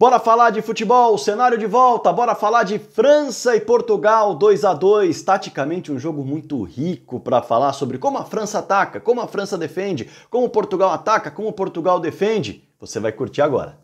Bora falar de futebol, cenário de volta, bora falar de França e Portugal 2-2, taticamente um jogo muito rico para falar sobre como a França ataca, como a França defende, como Portugal ataca, como Portugal defende. Você vai curtir agora.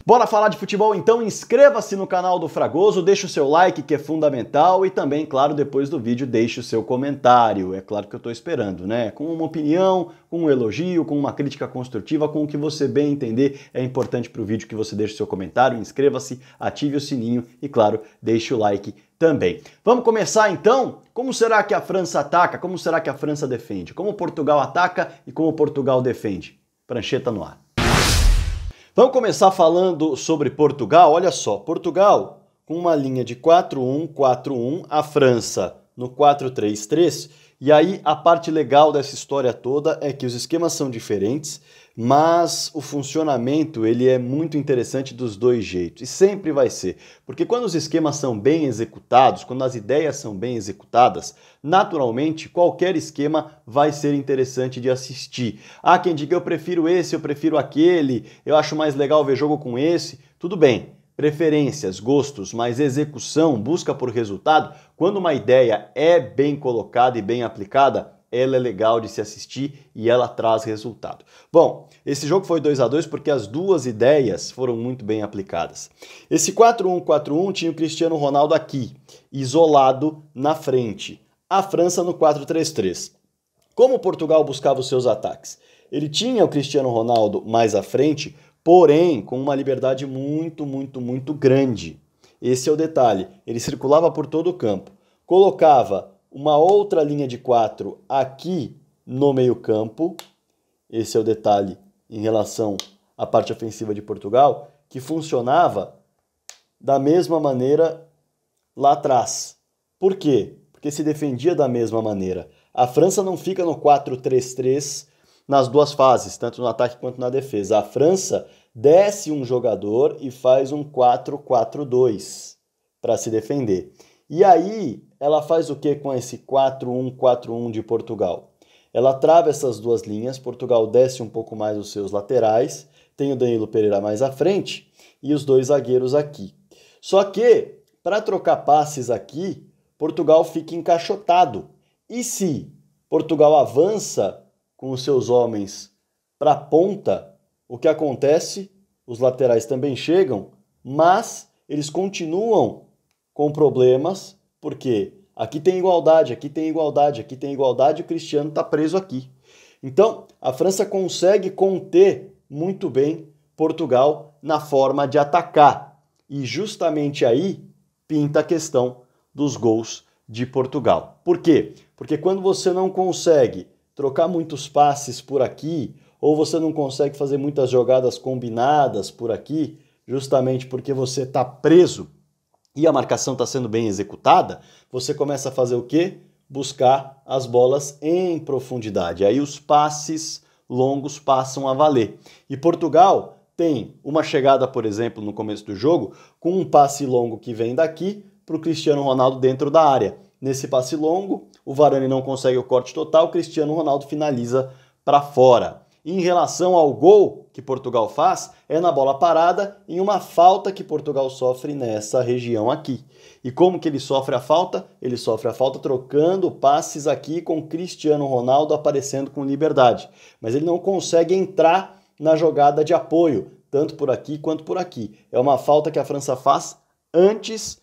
Bora falar de futebol então? Inscreva-se no canal do Fragoso, deixa o seu like que é fundamental e também, claro, depois do vídeo deixe o seu comentário. É claro que eu tô esperando, né? Com uma opinião, com um elogio, com uma crítica construtiva, com o que você bem entender. É importante pro vídeo que você deixe o seu comentário, inscreva-se, ative o sininho e, claro, deixe o like também. Vamos começar então? Como será que a França ataca? Como será que a França defende? Como Portugal ataca e como Portugal defende? Prancheta no ar. Vamos começar falando sobre Portugal. Olha só, Portugal com uma linha de 4-1-4-1, a França no 4-3-3. E aí a parte legal dessa história toda é que os esquemas são diferentes, mas o funcionamento ele é muito interessante dos dois jeitos. E sempre vai ser. Porque quando os esquemas são bem executados, quando as ideias são bem executadas, naturalmente qualquer esquema vai ser interessante de assistir. Há quem diga eu prefiro esse, eu prefiro aquele, eu acho mais legal ver jogo com esse. Tudo bem. Preferências, gostos, mas execução, busca por resultado, quando uma ideia é bem colocada e bem aplicada, ela é legal de se assistir e ela traz resultado. Bom, esse jogo foi 2-2 porque as duas ideias foram muito bem aplicadas. Esse 4-1-4-1 tinha o Cristiano Ronaldo aqui, isolado na frente. A França no 4-3-3. Como Portugal buscava os seus ataques? Ele tinha o Cristiano Ronaldo mais à frente, porém com uma liberdade muito grande. Esse é o detalhe. Ele circulava por todo o campo. Colocava uma outra linha de 4 aqui no meio-campo. Esse é o detalhe em relação à parte ofensiva de Portugal, que funcionava da mesma maneira lá atrás. Por quê? Porque se defendia da mesma maneira. A França não fica no 4-3-3 nas duas fases, tanto no ataque quanto na defesa. A França desce um jogador e faz um 4-4-2 para se defender. E aí, ela faz o que com esse 4-1-4-1 de Portugal? Ela trava essas duas linhas, Portugal desce um pouco mais os seus laterais, tem o Danilo Pereira mais à frente e os dois zagueiros aqui. Só que, para trocar passes aqui, Portugal fica encaixotado. E se Portugal avança com os seus homens para a ponta, o que acontece? Os laterais também chegam, mas eles continuam com problemas, porque aqui tem igualdade, aqui tem igualdade, aqui tem igualdade e o Cristiano está preso aqui. Então, a França consegue conter muito bem Portugal na forma de atacar. E justamente aí pinta a questão dos gols de Portugal. Por quê? Porque quando você não consegue trocar muitos passes por aqui, ou você não consegue fazer muitas jogadas combinadas por aqui, justamente porque você está preso e a marcação está sendo bem executada, você começa a fazer o quê? Buscar as bolas em profundidade. Aí os passes longos passam a valer. E Portugal tem uma chegada, por exemplo, no começo do jogo, com um passe longo que vem daqui para o Cristiano Ronaldo dentro da área. Nesse passe longo, o Varane não consegue o corte total, o Cristiano Ronaldo finaliza para fora. Em relação ao gol que Portugal faz, é na bola parada em uma falta que Portugal sofre nessa região aqui. E como que ele sofre a falta? Ele sofre a falta trocando passes aqui com Cristiano Ronaldo aparecendo com liberdade. Mas ele não consegue entrar na jogada de apoio, tanto por aqui quanto por aqui. É uma falta que a França faz antes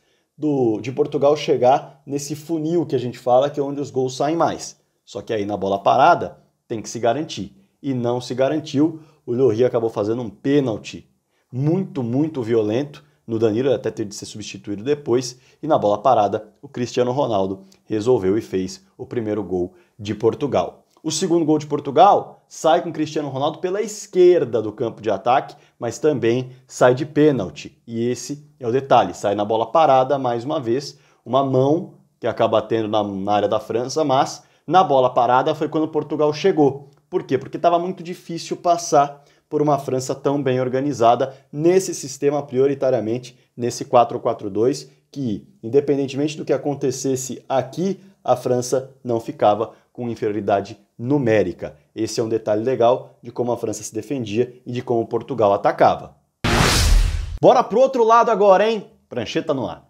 de Portugal chegar nesse funil que a gente fala, que é onde os gols saem mais. Só que aí na bola parada tem que se garantir. E não se garantiu, o Lloris acabou fazendo um pênalti muito violento no Danilo, ele até teve de ser substituído depois, e na bola parada o Cristiano Ronaldo resolveu e fez o primeiro gol de Portugal. O segundo gol de Portugal sai com o Cristiano Ronaldo pela esquerda do campo de ataque, mas também sai de pênalti. E esse é o detalhe, sai na bola parada, mais uma vez, uma mão que acaba tendo na área da França, mas na bola parada foi quando Portugal chegou. Por quê? Porque estava muito difícil passar por uma França tão bem organizada nesse sistema, prioritariamente nesse 4-4-2, que, independentemente do que acontecesse aqui, a França não ficava com inferioridade numérica. Esse é um detalhe legal de como a França se defendia e de como Portugal atacava. Bora pro outro lado agora, hein? Prancheta no ar.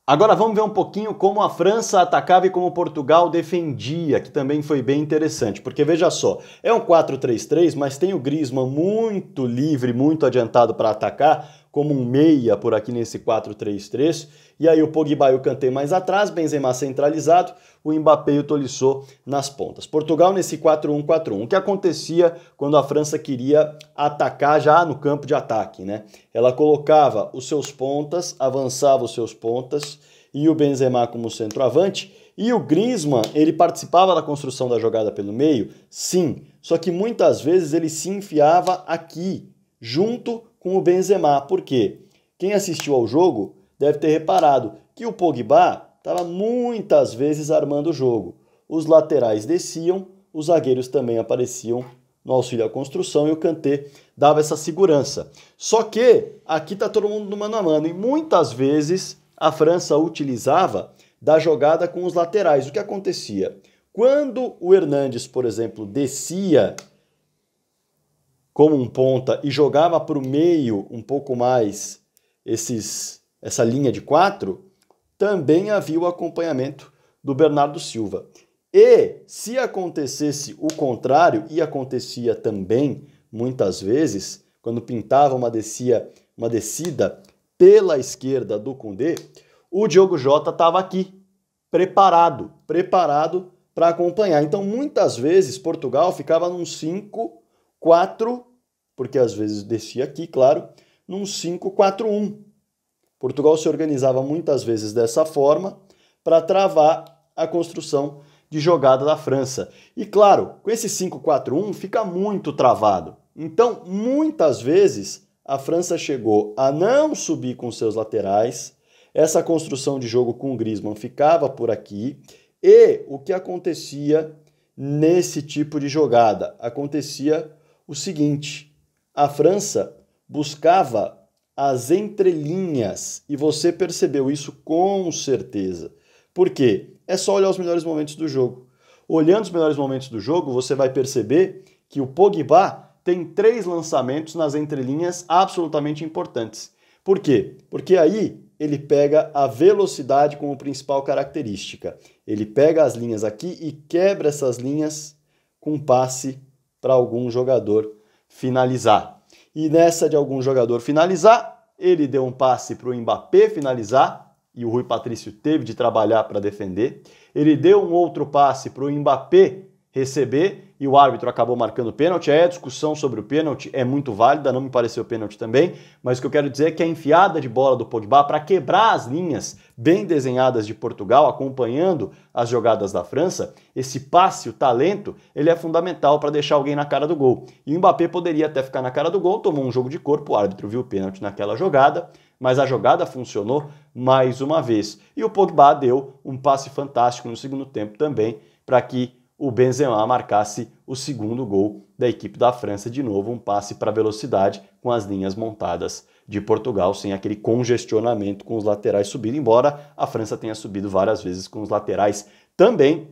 Agora vamos ver um pouquinho como a França atacava e como Portugal defendia, que também foi bem interessante, porque veja só, é um 4-3-3, mas tem o Griezmann muito livre, muito adiantado para atacar, como um meia por aqui nesse 4-3-3, e aí o Pogba e o Kanté mais atrás, Benzema centralizado, o Mbappé e o Tolisso nas pontas. Portugal nesse 4-1-4-1. O que acontecia quando a França queria atacar já no campo de ataque, né? Ela colocava os seus pontas, avançava os seus pontas, e o Benzema como centroavante, e o Griezmann, ele participava da construção da jogada pelo meio? Sim, só que muitas vezes ele se enfiava aqui, junto com o Benzema. Por quê? Quem assistiu ao jogo deve ter reparado que o Pogba estava muitas vezes armando o jogo. Os laterais desciam, os zagueiros também apareciam no auxílio à construção e o Kanté dava essa segurança. Só que aqui está todo mundo no mano a mano e muitas vezes a França utilizava da jogada com os laterais. O que acontecia? Quando o Hernandes, por exemplo, descia como um ponta e jogava para o meio um pouco mais essa linha de 4, também havia o acompanhamento do Bernardo Silva. E se acontecesse o contrário, e acontecia também muitas vezes, quando pintava uma descida pela esquerda do Koundé, o Diogo Jota estava aqui, preparado para acompanhar. Então muitas vezes Portugal ficava num 5-4, porque às vezes descia aqui, claro, num 5-4-1. Portugal se organizava muitas vezes dessa forma para travar a construção de jogada da França. E claro, com esse 5-4-1 fica muito travado. Então, muitas vezes, a França chegou a não subir com seus laterais, essa construção de jogo com o Griezmann ficava por aqui, e o que acontecia nesse tipo de jogada? Acontecia o seguinte: a França buscava as entrelinhas, e você percebeu isso com certeza. Por quê? É só olhar os melhores momentos do jogo. Olhando os melhores momentos do jogo, você vai perceber que o Pogba tem 3 lançamentos nas entrelinhas absolutamente importantes. Por quê? Porque aí ele pega a velocidade como principal característica. Ele pega as linhas aqui e quebra essas linhas com passe para algum jogador finalizar. E nessa de algum jogador finalizar, ele deu um passe para o Mbappé finalizar, e o Rui Patrício teve de trabalhar para defender. Ele deu um outro passe para o Mbappé receber, e o árbitro acabou marcando pênalti. Aí a discussão sobre o pênalti é muito válida, não me pareceu pênalti também, mas o que eu quero dizer é que a enfiada de bola do Pogba para quebrar as linhas bem desenhadas de Portugal, acompanhando as jogadas da França, esse passe, o talento, ele é fundamental para deixar alguém na cara do gol. E o Mbappé poderia até ficar na cara do gol, tomou um jogo de corpo, o árbitro viu o pênalti naquela jogada, mas a jogada funcionou mais uma vez. E o Pogba deu um passe fantástico no segundo tempo também, para que o Benzema marcasse o segundo gol da equipe da França. De novo, um passe para velocidade com as linhas montadas de Portugal, sem aquele congestionamento com os laterais subindo, embora a França tenha subido várias vezes com os laterais também,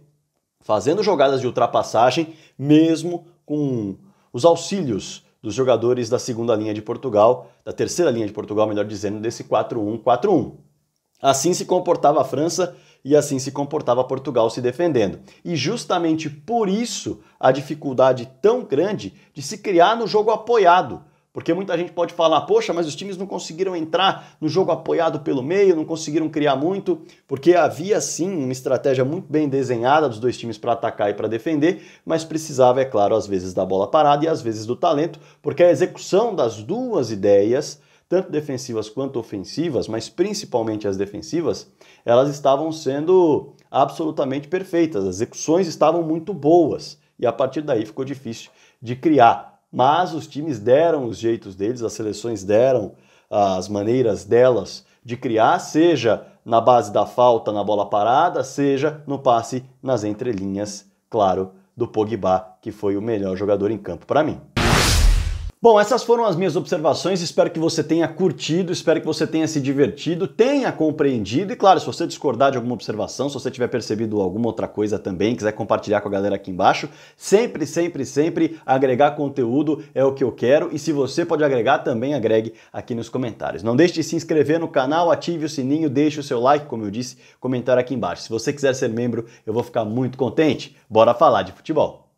fazendo jogadas de ultrapassagem, mesmo com os auxílios dos jogadores da segunda linha de Portugal, da terceira linha de Portugal, melhor dizendo, desse 4-1-4-1. Assim se comportava a França e assim se comportava Portugal se defendendo. E justamente por isso a dificuldade tão grande de se criar no jogo apoiado. Porque muita gente pode falar, poxa, mas os times não conseguiram entrar no jogo apoiado pelo meio, não conseguiram criar muito, porque havia sim uma estratégia muito bem desenhada dos dois times para atacar e para defender, mas precisava, é claro, às vezes da bola parada e às vezes do talento, porque a execução das duas ideias, tanto defensivas quanto ofensivas, mas principalmente as defensivas, elas estavam sendo absolutamente perfeitas, as execuções estavam muito boas, e a partir daí ficou difícil de criar. Mas os times deram os jeitos deles, as seleções deram as maneiras delas de criar, seja na base da falta, na bola parada, seja no passe nas entrelinhas, claro, do Pogba, que foi o melhor jogador em campo para mim. Bom, essas foram as minhas observações, espero que você tenha curtido, espero que você tenha se divertido, tenha compreendido e claro, se você discordar de alguma observação, se você tiver percebido alguma outra coisa também, quiser compartilhar com a galera aqui embaixo, sempre agregar conteúdo é o que eu quero e se você pode agregar, também agregue aqui nos comentários. Não deixe de se inscrever no canal, ative o sininho, deixe o seu like, como eu disse, comentário aqui embaixo. Se você quiser ser membro, eu vou ficar muito contente. Bora falar de futebol!